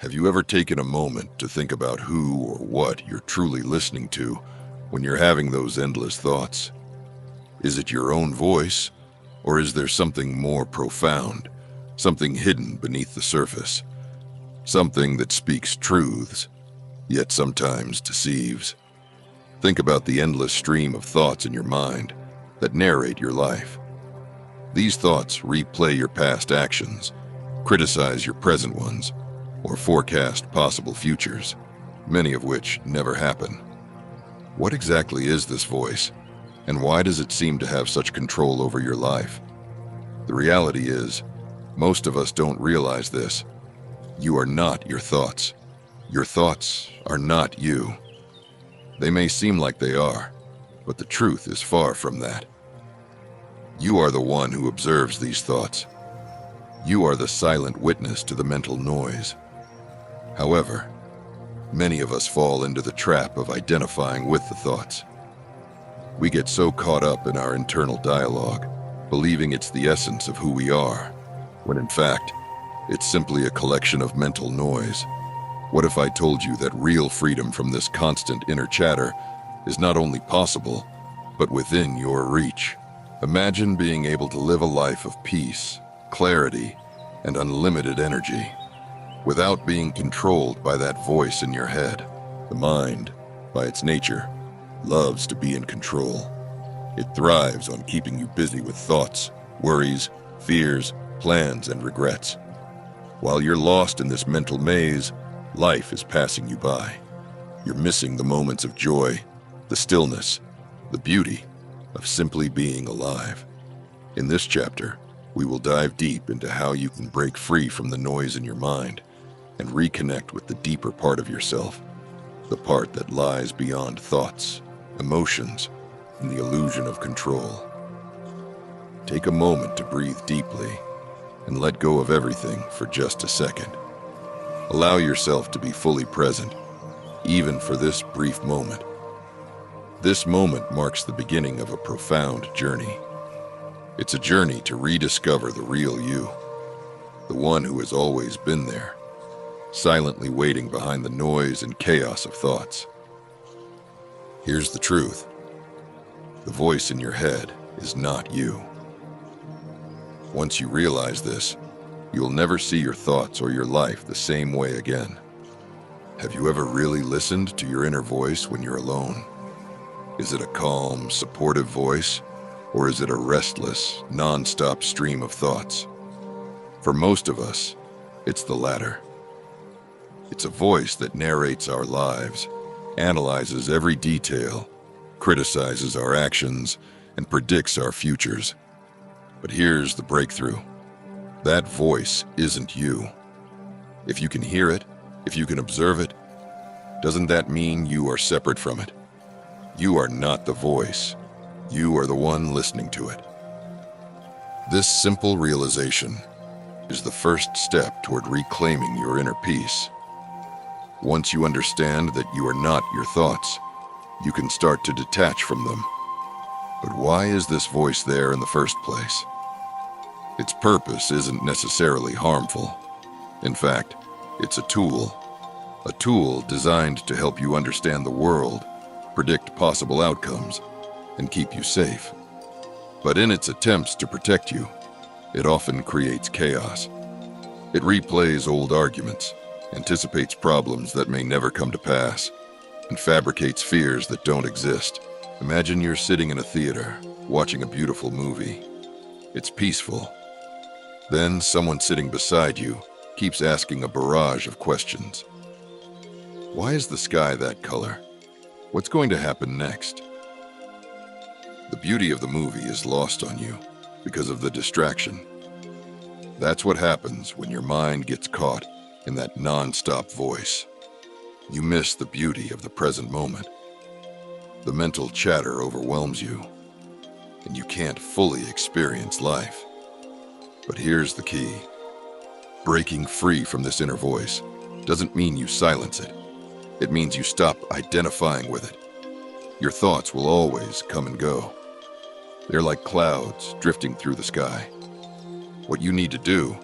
Have you ever taken a moment to think about who or what you're truly listening to when you're having those endless thoughts? Is it your own voice, or is there something more profound, something hidden beneath the surface, something that speaks truths, yet sometimes deceives? Think about the endless stream of thoughts in your mind that narrate your life. These thoughts replay your past actions, criticize your present ones, or forecast possible futures, many of which never happen. What exactly is this voice, and why does it seem to have such control over your life? The reality is, most of us don't realize this. You are not your thoughts. Your thoughts are not you. They may seem like they are, but the truth is far from that. You are the one who observes these thoughts. You are the silent witness to the mental noise. However, many of us fall into the trap of identifying with the thoughts. We get so caught up in our internal dialogue, believing it's the essence of who we are, when in fact, it's simply a collection of mental noise. What if I told you that real freedom from this constant inner chatter is not only possible, but within your reach? Imagine being able to live a life of peace, clarity, and unlimited energy, without being controlled by that voice in your head. The mind, by its nature, loves to be in control. It thrives on keeping you busy with thoughts, worries, fears, plans, and regrets. While you're lost in this mental maze, life is passing you by. You're missing the moments of joy, the stillness, the beauty of simply being alive. In this chapter, we will dive deep into how you can break free from the noise in your mind and reconnect with the deeper part of yourself, the part that lies beyond thoughts, emotions, and the illusion of control. Take a moment to breathe deeply and let go of everything for just a second. Allow yourself to be fully present, even for this brief moment. This moment marks the beginning of a profound journey. It's a journey to rediscover the real you, the one who has always been there, silently waiting behind the noise and chaos of thoughts. Here's the truth. The voice in your head is not you. Once you realize this, you'll never see your thoughts or your life the same way again. Have you ever really listened to your inner voice when you're alone? Is it a calm, supportive voice, or is it a restless, non-stop stream of thoughts? For most of us, it's the latter. It's a voice that narrates our lives, analyzes every detail, criticizes our actions, and predicts our futures. But here's the breakthrough. That voice isn't you. If you can hear it, if you can observe it, doesn't that mean you are separate from it? You are not the voice. You are the one listening to it. This simple realization is the first step toward reclaiming your inner peace. Once you understand that you are not your thoughts, you can start to detach from them. But why is this voice there in the first place? Its purpose isn't necessarily harmful. In fact, it's a tool designed to help you understand the world, predict possible outcomes, and keep you safe. But in its attempts to protect you, it often creates chaos. It replays old arguments, anticipates problems that may never come to pass, and fabricates fears that don't exist. Imagine you're sitting in a theater, watching a beautiful movie. It's peaceful. Then someone sitting beside you keeps asking a barrage of questions. Why is the sky that color? What's going to happen next? The beauty of the movie is lost on you because of the distraction. That's what happens when your mind gets caught in that non-stop voice. You miss the beauty of the present moment. The mental chatter overwhelms you, and you can't fully experience life. But here's the key. Breaking free from this inner voice doesn't mean you silence it. It means you stop identifying with it. Your thoughts will always come and go. They're like clouds drifting through the sky. What you need to do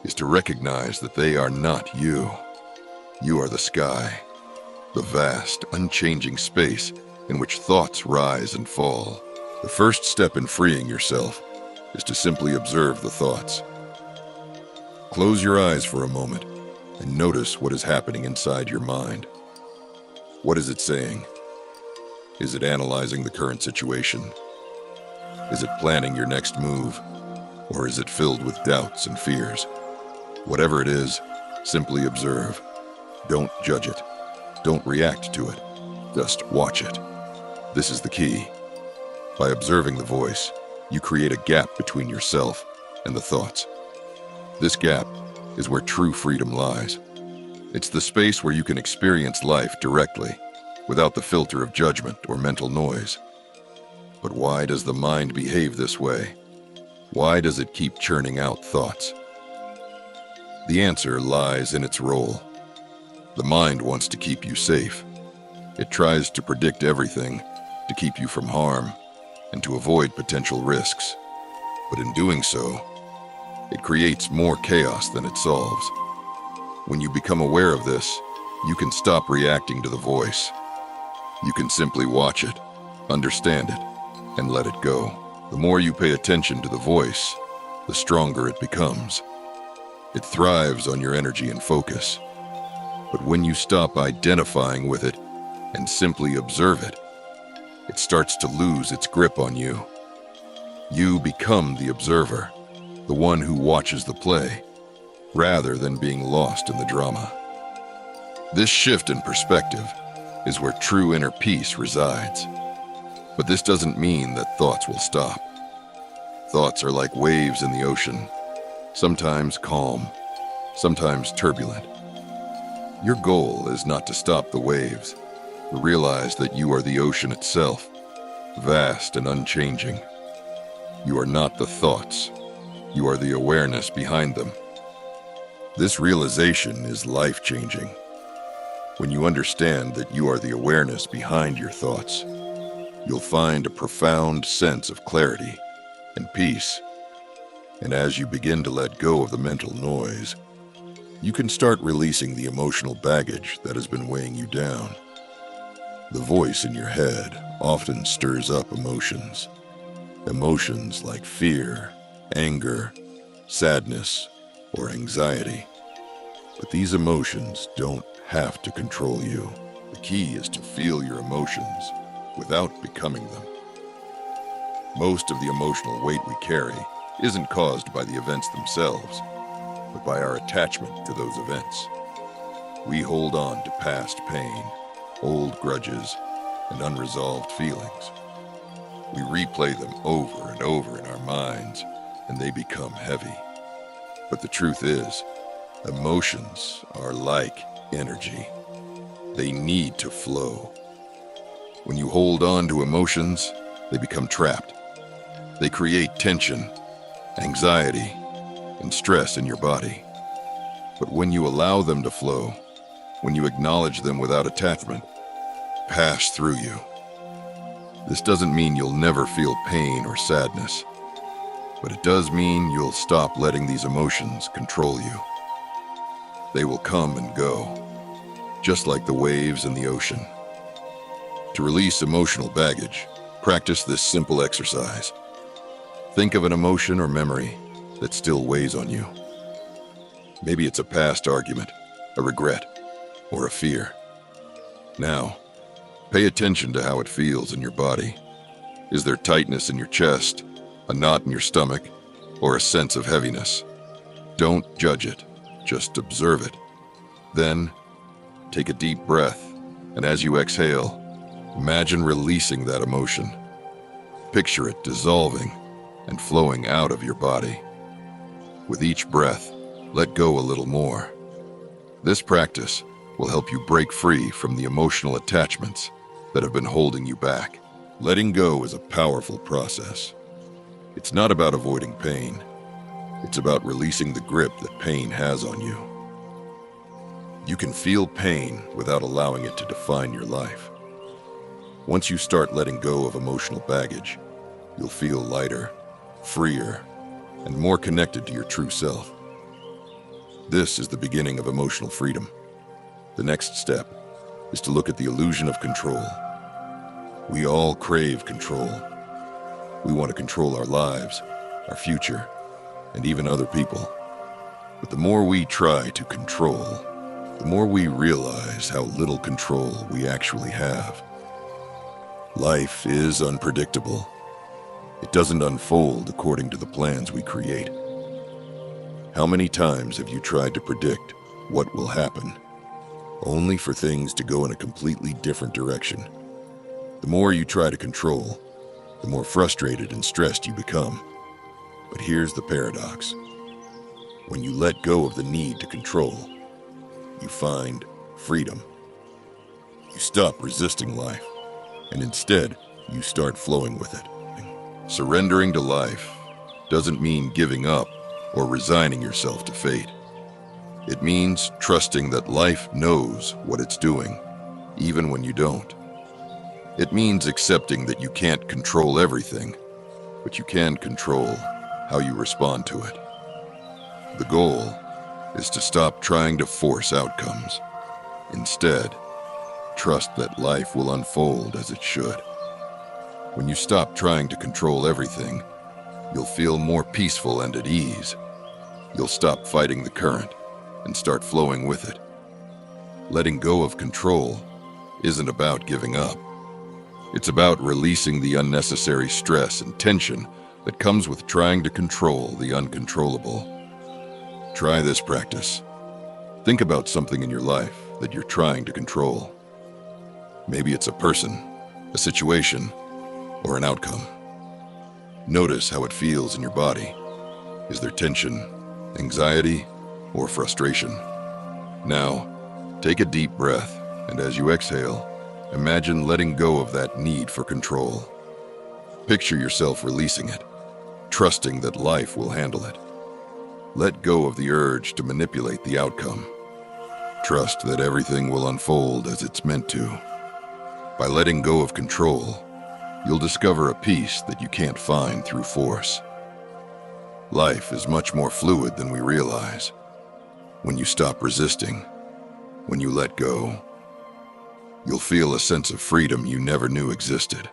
is to recognize that they are not you. You are the sky, the vast, unchanging space in which thoughts rise and fall. The first step in freeing yourself is to simply observe the thoughts. Close your eyes for a moment and notice what is happening inside your mind. What is it saying? Is it analyzing the current situation? Is it planning your next move? Or is it filled with doubts and fears? Whatever it is, simply observe. Don't judge it. Don't react to it. Just watch it. This is the key. By observing the voice, you create a gap between yourself and the thoughts. This gap is where true freedom lies. It's the space where you can experience life directly, without the filter of judgment or mental noise. But why does the mind behave this way? Why does it keep churning out thoughts? The answer lies in its role. The mind wants to keep you safe. It tries to predict everything, to keep you from harm, and to avoid potential risks. But in doing so, it creates more chaos than it solves. When you become aware of this, you can stop reacting to the voice. You can simply watch it, understand it, and let it go. The more you pay attention to the voice, the stronger it becomes. It thrives on your energy and focus. But when you stop identifying with it and simply observe it, it starts to lose its grip on you. You become the observer, the one who watches the play, rather than being lost in the drama. This shift in perspective is where true inner peace resides. But this doesn't mean that thoughts will stop. Thoughts are like waves in the ocean, sometimes calm, sometimes turbulent. Your goal is not to stop the waves, but realize that you are the ocean itself, vast and unchanging. You are not the thoughts. You are the awareness behind them. This realization is life-changing. When you understand that you are the awareness behind your thoughts, you'll find a profound sense of clarity and peace. And as you begin to let go of the mental noise, you can start releasing the emotional baggage that has been weighing you down. The voice in your head often stirs up emotions. Emotions like fear, anger, sadness, or anxiety. But these emotions don't have to control you. The key is to feel your emotions without becoming them. Most of the emotional weight we carry isn't caused by the events themselves, but by our attachment to those events. We hold on to past pain, old grudges, and unresolved feelings. We replay them over and over in our minds, and they become heavy. But the truth is, emotions are like energy. They need to flow. When you hold on to emotions, they become trapped. They create tension, anxiety, and stress in your body. But when you allow them to flow, when you acknowledge them without attachment, pass through you. This doesn't mean you'll never feel pain or sadness, but it does mean you'll stop letting these emotions control you. They will come and go, just like the waves in the ocean. To release emotional baggage, practice this simple exercise. Think of an emotion or memory that still weighs on you. Maybe it's a past argument, a regret, or a fear. Now, pay attention to how it feels in your body. Is there tightness in your chest, a knot in your stomach, or a sense of heaviness? Don't judge it, just observe it. Then, take a deep breath, and as you exhale, imagine releasing that emotion. Picture it dissolving and flowing out of your body. With each breath, let go a little more. This practice will help you break free from the emotional attachments that have been holding you back. Letting go is a powerful process. It's not about avoiding pain. It's about releasing the grip that pain has on you. You can feel pain without allowing it to define your life. Once you start letting go of emotional baggage, you'll feel lighter, freer, and more connected to your true self. This is the beginning of emotional freedom. The next step is to look at the illusion of control. We all crave control. We want to control our lives, our future, and even other people. But the more we try to control, the more we realize how little control we actually have. Life is unpredictable. It doesn't unfold according to the plans we create. How many times have you tried to predict what will happen, only for things to go in a completely different direction? The more you try to control, the more frustrated and stressed you become. But here's the paradox. When you let go of the need to control, you find freedom. You stop resisting life, and instead, you start flowing with it. Surrendering to life doesn't mean giving up or resigning yourself to fate. It means trusting that life knows what it's doing, even when you don't. It means accepting that you can't control everything, but you can control how you respond to it. The goal is to stop trying to force outcomes. Instead, trust that life will unfold as it should. When you stop trying to control everything, you'll feel more peaceful and at ease. You'll stop fighting the current and start flowing with it. Letting go of control isn't about giving up. It's about releasing the unnecessary stress and tension that comes with trying to control the uncontrollable. Try this practice. Think about something in your life that you're trying to control. Maybe it's a person, a situation, or an outcome. Notice how it feels in your body. Is there tension, anxiety, or frustration? Now, take a deep breath, and as you exhale, imagine letting go of that need for control. Picture yourself releasing it, trusting that life will handle it. Let go of the urge to manipulate the outcome. Trust that everything will unfold as it's meant to. By letting go of control, you'll discover a peace that you can't find through force. Life is much more fluid than we realize. When you stop resisting, when you let go, you'll feel a sense of freedom you never knew existed.